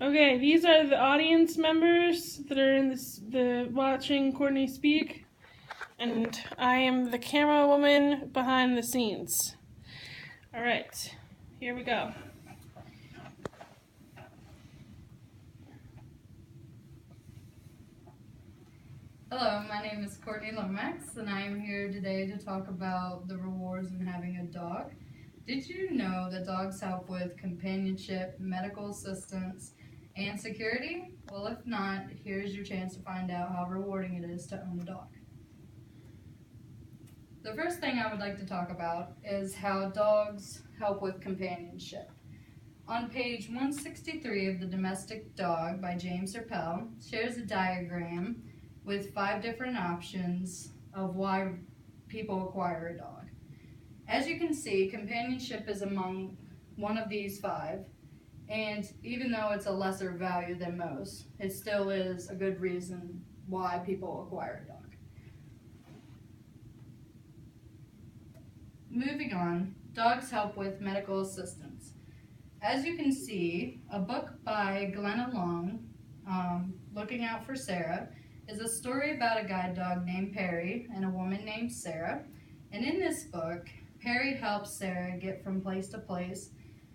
Okay, these are the audience members that are in the watching Courtney speak, and I am the camera woman behind the scenes. All right, here we go. Hello, my name is Courtney Lomax, and I am here today to talk about the rewards in having a dog. Did you know that dogs help with companionship, medical assistance, and security? Well, if not, here's your chance to find out how rewarding it is to own a dog. The first thing I would like to talk about is how dogs help with companionship. On page 163 of The Domestic Dog by James Serpell shares a diagram with 5 different options of why people acquire a dog. As you can see, companionship is among one of these 5, and even though it's a lesser value than most, it still is a good reason why people acquire a dog. Moving on, dogs help with medical assistance. As you can see, a book by Glenna Long, Looking Out for Sarah, is a story about a guide dog named Perry and a woman named Sarah. And in this book, Perry helps Sarah get from place to place,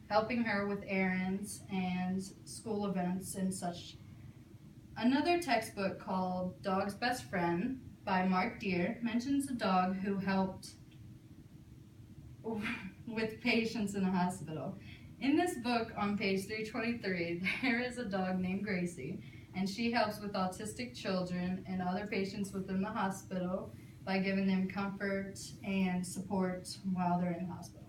helping her with errands and school events and such. Another textbook called Dog's Best Friend by Mark Deere mentions a dog who helped with patients in a hospital. In this book, on page 323, there is a dog named Gracie, and she helps with autistic children and other patients within the hospital by giving them comfort and support while they're in the hospital.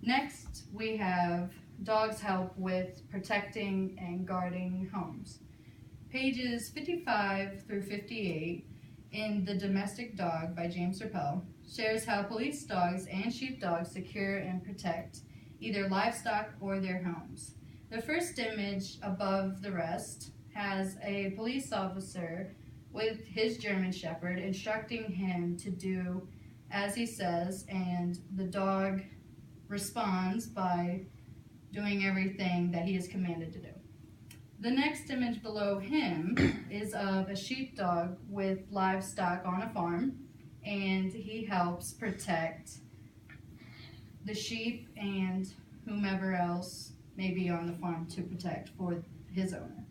Next, we have dogs help with protecting and guarding homes. Pages 55 through 58 in The Domestic Dog by James Serpell shares how police dogs and sheepdogs secure and protect either livestock or their homes. The first image above the rest has a police officer with his German Shepherd instructing him to do as he says, and the dog responds by doing everything that he is commanded to do. The next image below him is of a sheepdog with livestock on a farm, and he helps protect the sheep and whomever else may be on the farm to protect for his owner.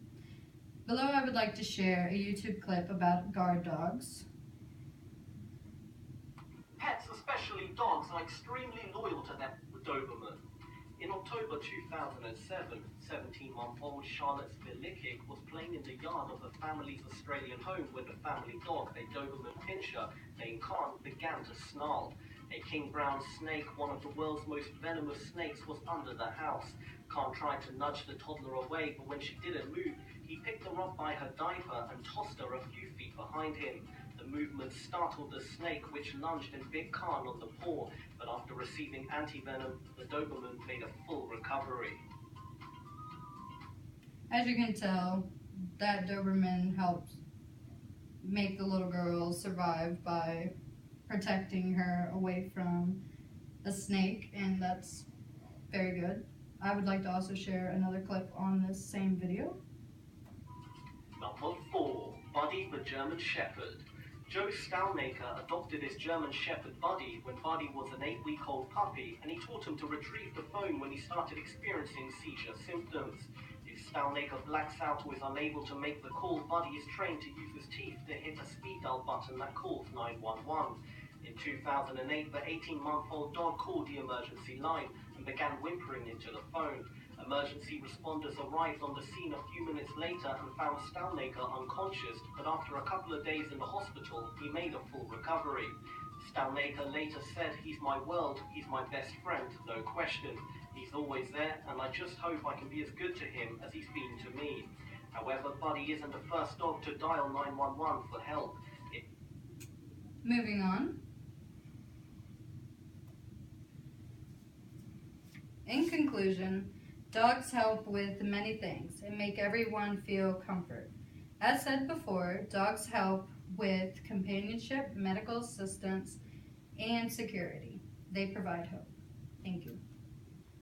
Below, I would like to share a YouTube clip about guard dogs. Pets, especially dogs, are extremely loyal to their Doberman. In October 2007, 17-month-old Charlotte Spilickick was playing in the yard of the family's Australian home when the family dog, a Doberman pinscher named Khan, began to snarl. A king brown snake, one of the world's most venomous snakes, was under the house. Khan tried to nudge the toddler away, but when she didn't move, he picked her up by her diaper and tossed her a few feet behind him. The movement startled the snake, which lunged and bit Khan on the paw, but after receiving anti-venom, the Doberman made a full recovery. As you can tell, that Doberman helped make the little girl survive by protecting her away from a snake, and that's very good. I would like to also share another clip on this same video. Number 4. Buddy the German Shepherd. Joe Stalnaker adopted his German Shepherd Buddy when Buddy was an 8-week-old puppy, and he taught him to retrieve the phone when he started experiencing seizure symptoms. If Stalnaker blacks out or is unable to make the call, Buddy is trained to use his teeth to hit a speed dial button that calls 911. In 2008, the 18-month-old dog called the emergency line and began whimpering into the phone. Emergency responders arrived on the scene a few minutes later and found Stalnaker unconscious, but after a couple of days in the hospital, he made a full recovery. Stalnaker later said, "He's my world, he's my best friend, no question. He's always there, and I just hope I can be as good to him as he's been to me." However, Buddy isn't the first dog to dial 911 for help. Moving on. In conclusion, dogs help with many things and make everyone feel comfort. As said before, dogs help with companionship, medical assistance, and security. They provide hope. Thank you.